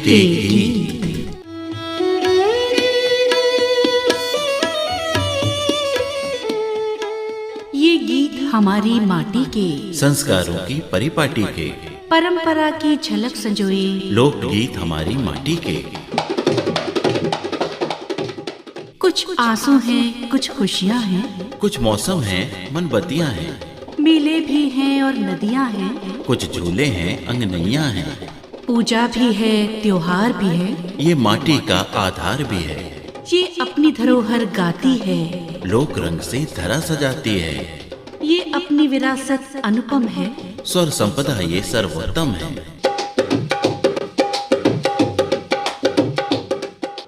के गीत। ये गीत हमारी माटी के संस्कारों की परिपाटी के, परंपरा की झलक संजोए लोकगीत हमारी माटी के। कुछ आंसू हैं, कुछ खुशियाँ हैं, कुछ मौसम हैं, मनबत्तियाँ हैं, मेले भी हैं और नदियाँ हैं, कुछ झूले हैं, अंगनैयाँ हैं, पूजा भी है, त्योहार भी है, ये माटी का आधार भी है, ये अपनी धरोहर गाती है, लोक रंग से धरा सजाती है, ये अपनी विरासत अनुपम है, स्वर संपदा ये सर्वोत्तम है।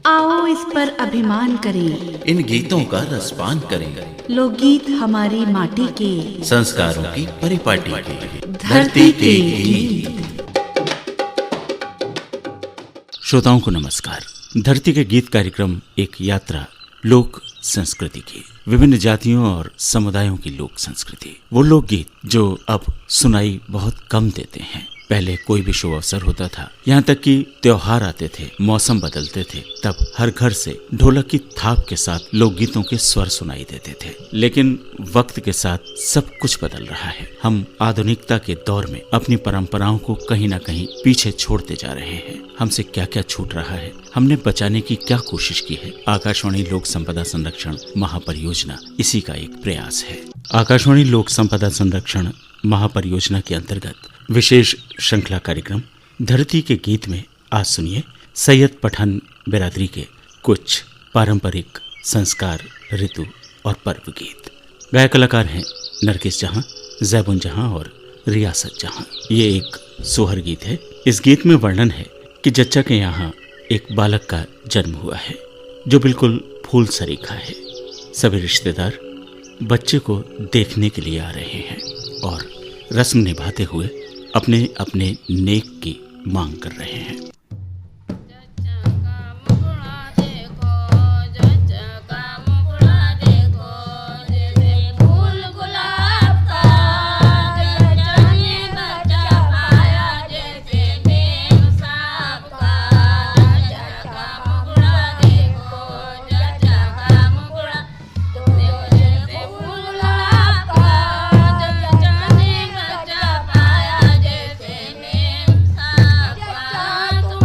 आओ इस पर अभिमान करें, इन गीतों का रसपान करें, लोकगीत हमारी माटी के, संस्कारों की परिपाटी के, धरती के गीत। श्रोताओं को नमस्कार। धरती के गीत कार्यक्रम एक यात्रा लोक संस्कृति की, विभिन्न जातियों और समुदायों की लोक संस्कृति, वो लोकगीत जो अब सुनाई बहुत कम देते हैं। पहले कोई भी शुभ अवसर होता था, यहाँ तक कि त्योहार आते थे, मौसम बदलते थे, तब हर घर से ढोलक की थाप के साथ लोकगीतों के स्वर सुनाई देते थे। लेकिन वक्त के साथ सब कुछ बदल रहा है। हम आधुनिकता के दौर में अपनी परंपराओं को कहीं ना कहीं पीछे छोड़ते जा रहे हैं। हमसे क्या क्या छूट रहा है, हमने बचाने की क्या कोशिश की है। आकाशवाणी लोक संपदा संरक्षण महापरियोजना इसी का एक प्रयास है। आकाशवाणी लोक संपदा संरक्षण महापरियोजना के अंतर्गत विशेष श्रृंखला कार्यक्रम धरती के गीत में आज सुनिए सैयद पठान बिरादरी के कुछ पारंपरिक संस्कार, ऋतु और पर्व गीत। गायक कलाकार हैं नरगिस जहां, जैबुन जहां और रियासत जहां। ये एक सोहर गीत है। इस गीत में वर्णन है कि जच्चा के यहाँ एक बालक का जन्म हुआ है जो बिल्कुल फूल सरीखा है। सभी रिश्तेदार बच्चे को देखने के लिए आ रहे हैं और रस्म निभाते हुए अपने अपने नेक की मांग कर रहे हैं। तो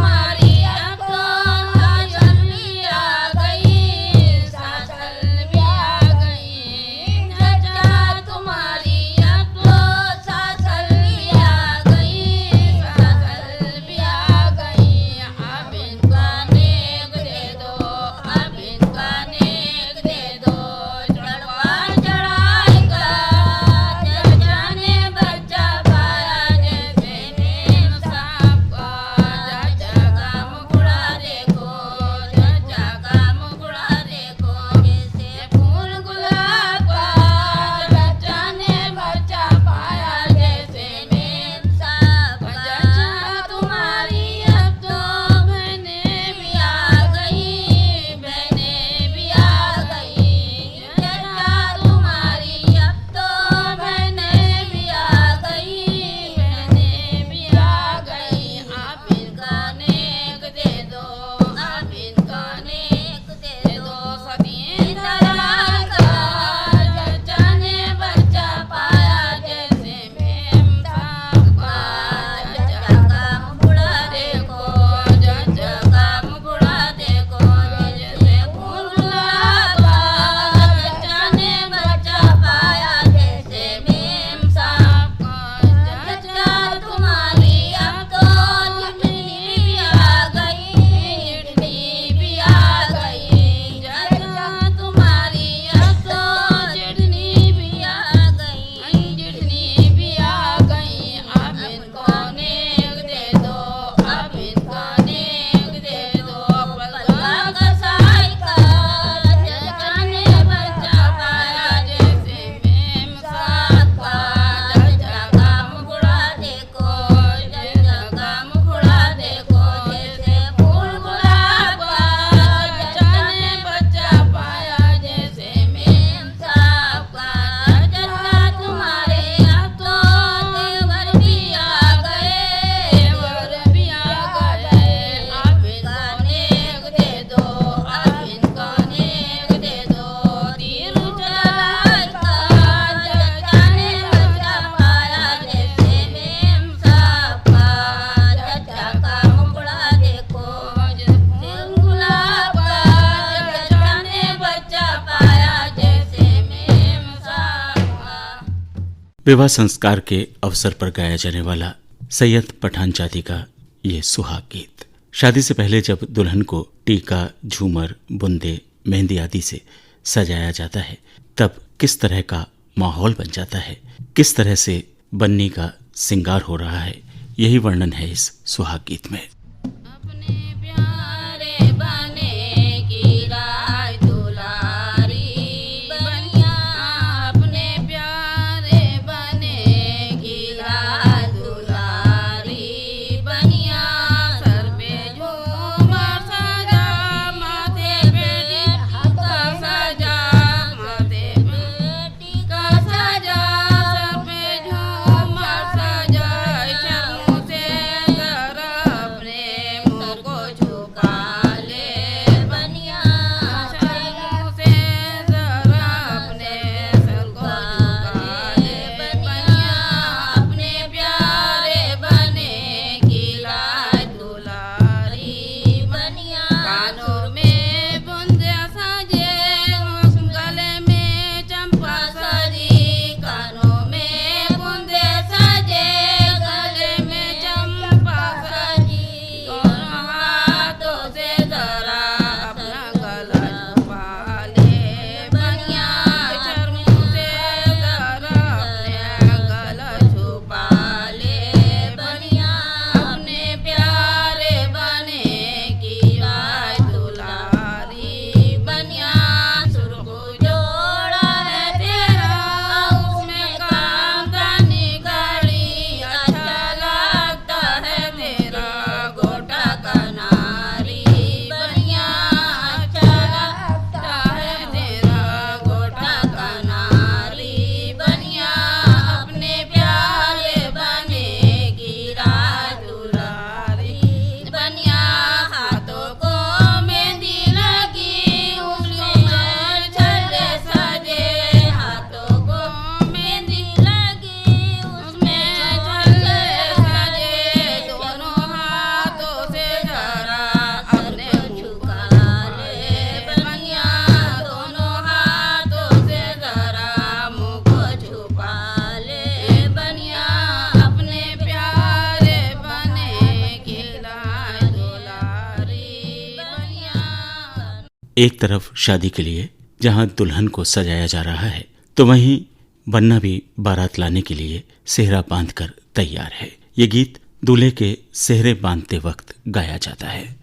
विवाह संस्कार के अवसर पर गाया जाने वाला सैयद पठान जाति का ये सुहाग गीत। शादी से पहले जब दुल्हन को टीका, झूमर, बुंदे, मेहंदी आदि से सजाया जाता है तब किस तरह का माहौल बन जाता है, किस तरह से बन्नी का श्रृंगार हो रहा है, यही वर्णन है इस सुहाग गीत में। एक तरफ शादी के लिए जहां दुल्हन को सजाया जा रहा है तो वहीं बन्ना भी बारात लाने के लिए सेहरा बांधकर तैयार है। ये गीत दूल्हे के सेहरे बांधते वक्त गाया जाता है।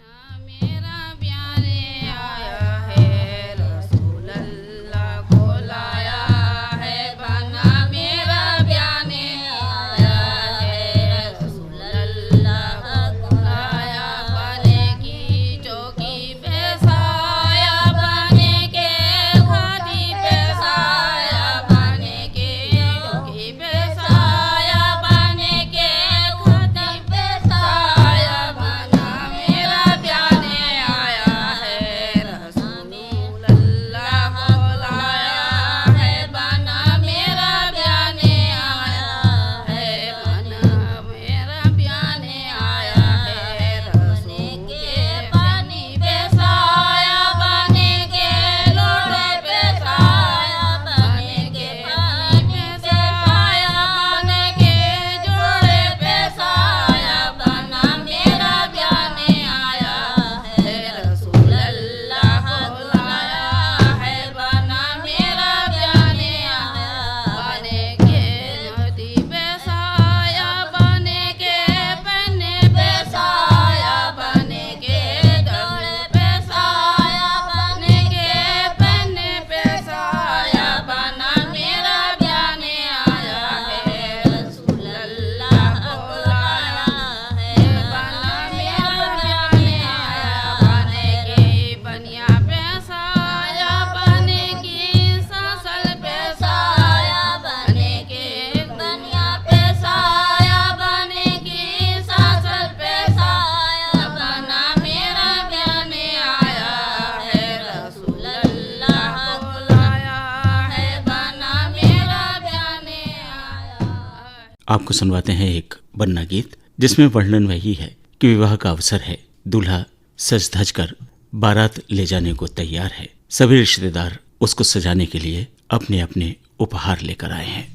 आपको सुनवाते हैं एक बन्ना गीत जिसमें वर्णन वही है कि विवाह का अवसर है, दूल्हा सज धज कर बारात ले जाने को तैयार है। सभी रिश्तेदार उसको सजाने के लिए अपने अपने उपहार लेकर आए हैं।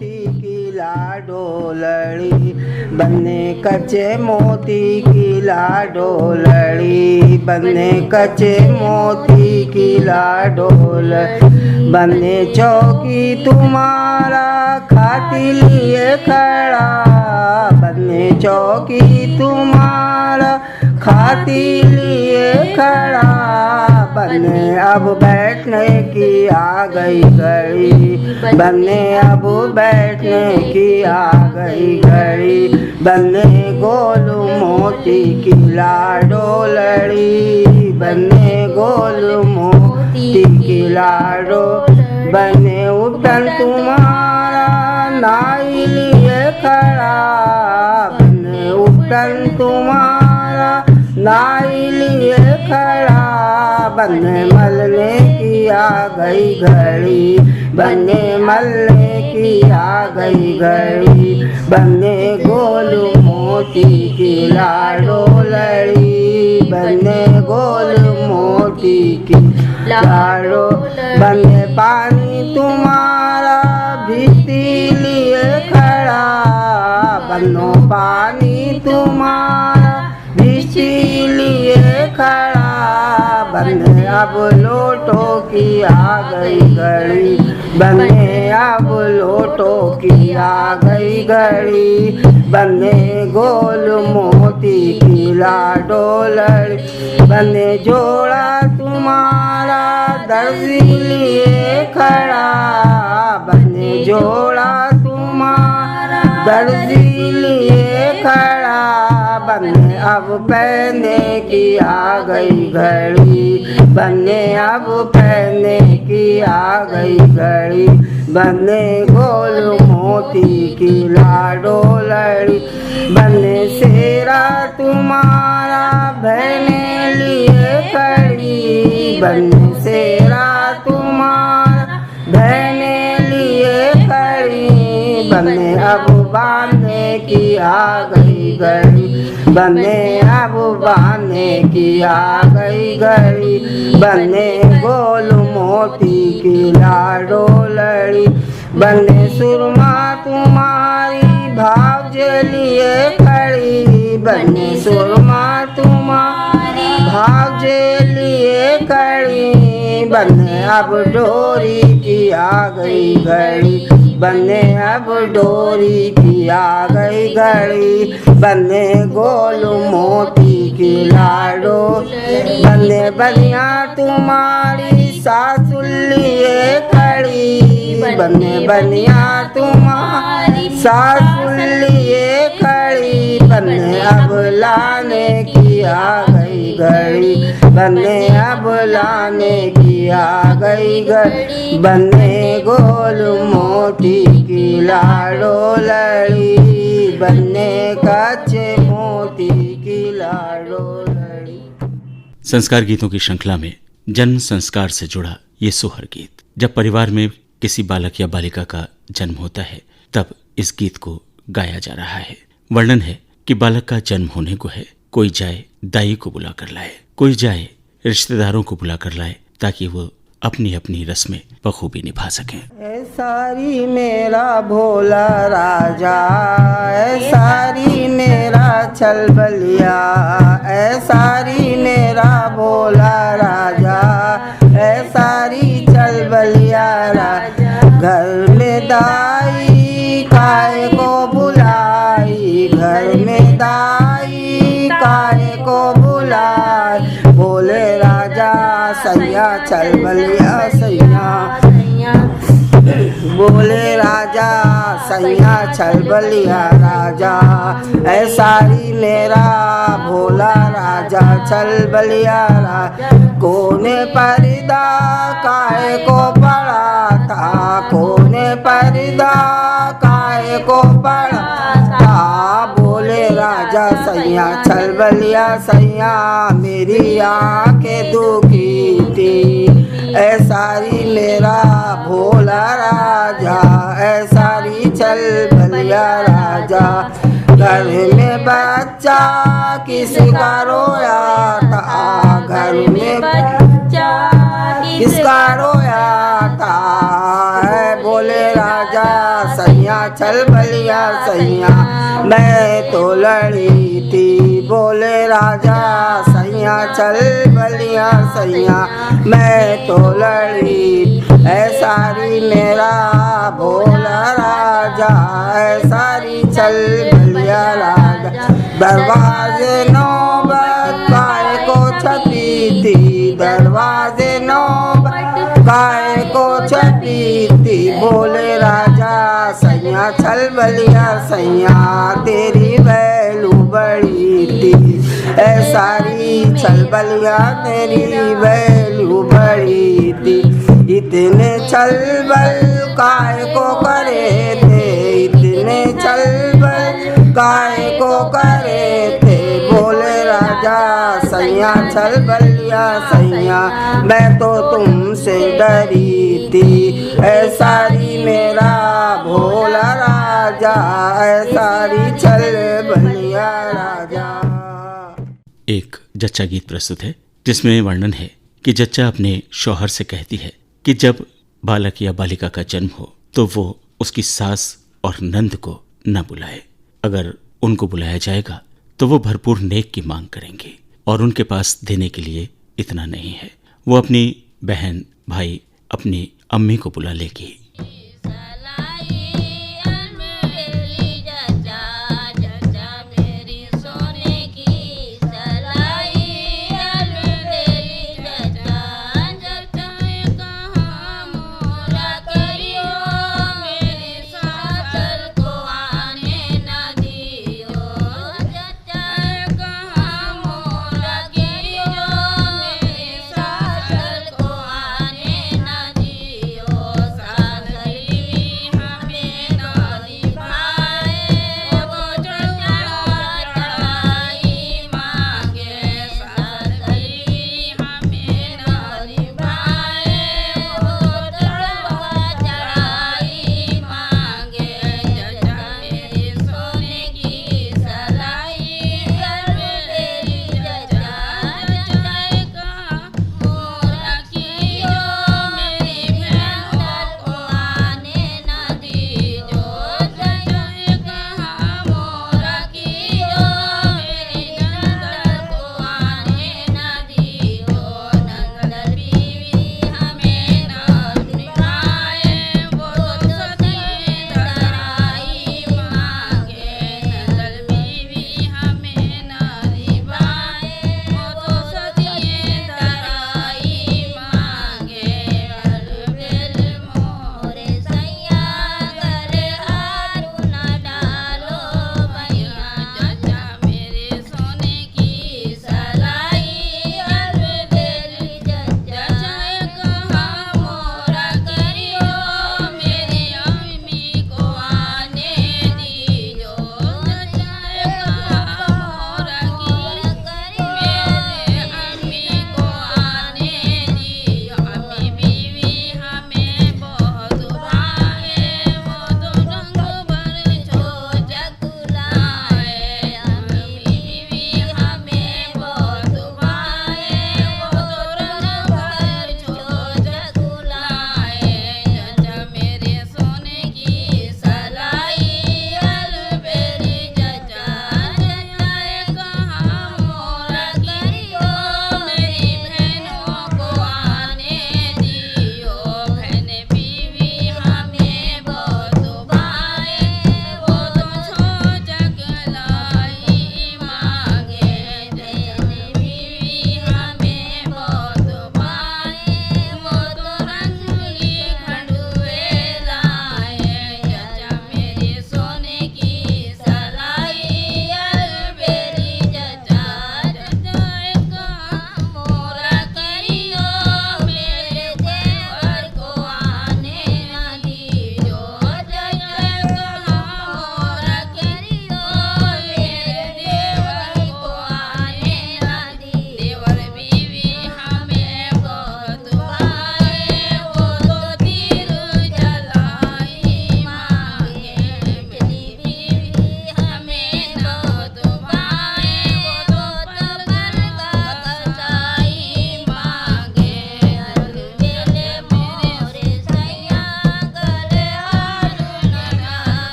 मोती की लाडोलड़ी, बने कच्चे मोती की लाडोलड़ी, बने कच्चे मोती की लाडोलड़ी, बने चौकी तुम्हारा खाती लिए खड़ा, बने चौकी तुम्हारा खाती लिए खड़ा, बने अब बैठने की आ गई घड़ी, बने अब बैठने की आ गई घड़ी, बने गोल मोती की लाडोलड़ी, बने गोल मोती की लाडो, बने उठन तुम्हारा नाई लिए खड़ा, बने उठन तुम्हारा नाई लिए खड़ा, बने मलने की आ गई घड़ी, बने मलने की आ गई घड़ी, बने गोल मोती की लाडोलड़ी, बने गोल मोती की लाडो, बने पानी तुम्हारा भीती लिए खड़ा, बनो पानी तुम्हारा भीती लिए खड़ा, बने अब लोटो की आ गई घड़ी, बने अब लोटो की आ गई घड़ी, बने गोल मोती की लाडोलड़ी, बने जोड़ा तुम्हारा दर्जी लिए खड़ा, बने जोड़ा तुम्हारा दर्जी लिए खड़ा, बने अब पहने की आ गई घड़ी, बने अब पहने की आ गई घड़ी, बने गोल मोती की लाडोलड़ी, बने सेरा तुम्हारा बहने लिए खड़ी, बने सेरा तुम्हारा बहने लिए खड़ी, बने अब बांधने की आ गई घड़ी, बने अब बांधने की आ गई घड़ी, बने गोल मोती की लाडोलड़ी, बने सुरमा तुम्हारी भावजे लिए खड़ी, बने सुरमा तुम्हारी भावजे लिए खड़ी, बने अब डोरी की आ गई घड़ी, बने अब डोरी की आ गई घड़ी, बने गोल मोती की लाडो, बने बनिया तुम्हारी सासुल लिए खड़ी, बने बनिया तुम्हारी सासुल लिए खड़ी, बने अब लाने की आ गई घड़ी, बने अब लाने की आ गई घड़ी, बने गोल मोती की लाडोलड़ी, बने कच्चे मोती की लाडोलड़ी। संस्कार गीतों की श्रृंखला में जन्म संस्कार से जुड़ा ये सोहर गीत। जब परिवार में किसी बालक या बालिका का जन्म होता है तब इस गीत को गाया जा रहा है। वर्णन है कि बालक का जन्म होने को है, कोई जाए दाई को बुला कर लाए, कोई जाए रिश्तेदारों को बुला कर लाए, ताकि वो अपनी अपनी रस्में बखूबी निभा सकें। सारी मेरा भोला राजा, सारी मेरा छल बलिया, सारी मेरा भोला राजा, सारी छल बलिया राजा, घर में दाई काय को बुलाई, घर में दाई काय को बुलाई, बोले राजा सैया चल बलिया सैया, बोले राजा सैया चल बलिया राजा, सारी मेरा भोला राजा चल बलिया राजा, कोने पर्दा काय को पड़ा था, कोने पर्दा काय को पड़ा था, बोले राजा सैया चल बलिया सैया, मेरी आंखें दुखी थी, सारी मेरा भोला राजा, सारी चल बलिया राजा, घर में बच्चा किसका रोया था, घर में बच्चा किसका रोया था, बोले राजा सैया चल बलिया सैया मैं तो लड़ी थी बोले राजा सैया चल बलिया सैया मैं तो लड़ी ऐसारी मेरा भोला राजा ऐसारी चल बलिया राजा दरवाजे नौबत काय को छपी थी दरवाजे नौबत काय को छपी थी बोले राजा सैया चल बलिया सैया तेरी वैलू बड़ी थी ऐसारी चल बलिया तेरी वैलू बड़ी थी इतने चल बल काय को करे थे इतने चल बल काय को करे थे बोले राजा सैया चल बलिया सैया मैं तो तुमसे डरी थी ऐसारी मेरा भोला राजा ऐसारी चल बलिया राजा। एक जच्चा गीत प्रस्तुत है जिसमें वर्णन है कि जच्चा अपने शौहर से कहती है कि जब बालक या बालिका का जन्म हो तो वो उसकी सास और नंद को न बुलाए। अगर उनको बुलाया जाएगा तो वो भरपूर नेक की मांग करेंगे और उनके पास देने के लिए इतना नहीं है। वो अपनी बहन भाई अपनी अम्मी को बुला लेगी। सागर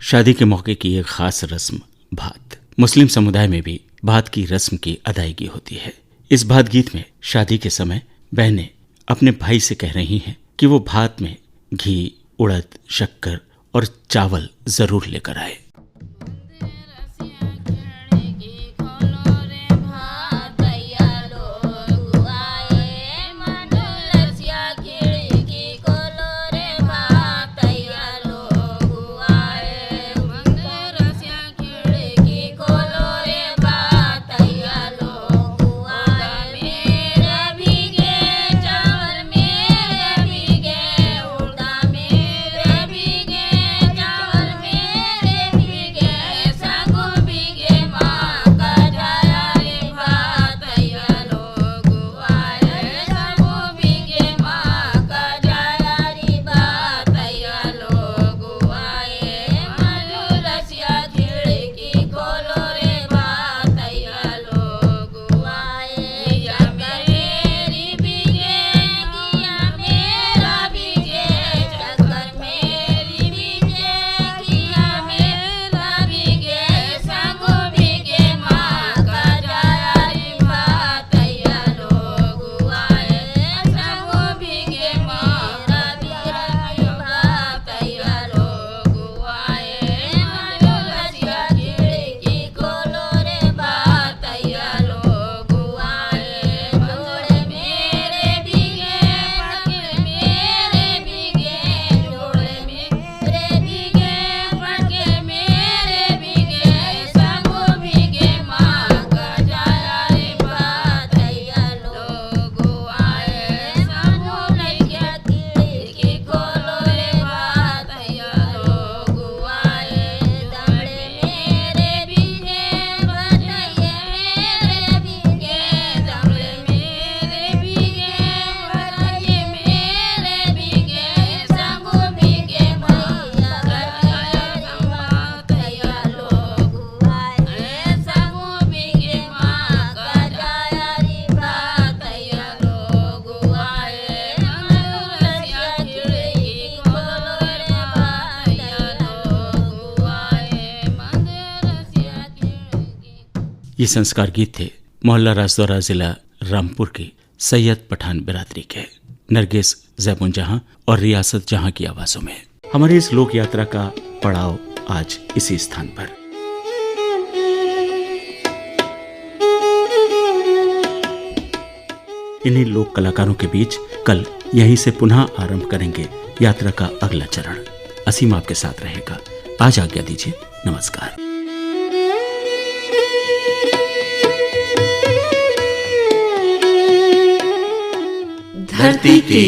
शादी के मौके की एक खास रस्म भात। मुस्लिम समुदाय में भी भात की रस्म की अदायगी होती है। इस भात गीत में शादी के समय बहनें अपने भाई से कह रही हैं कि वो भात में घी, उड़द, शक्कर और चावल जरूर लेकर आए। ये संस्कार गीत थे मोहल्ला राजद्वारा जिला रामपुर की सैयद पठान बिरादरी के नरगिस ज़ैबुन जहां और रियासत जहां की आवाजों में। हमारी इस लोक यात्रा का पड़ाव आज इसी स्थान पर। इन्हीं लोक कलाकारों के बीच कल यहीं से पुनः आरंभ करेंगे यात्रा का अगला चरण। असीम आपके साथ रहेगा। आज आज्ञा दीजिए। नमस्कार। धरती के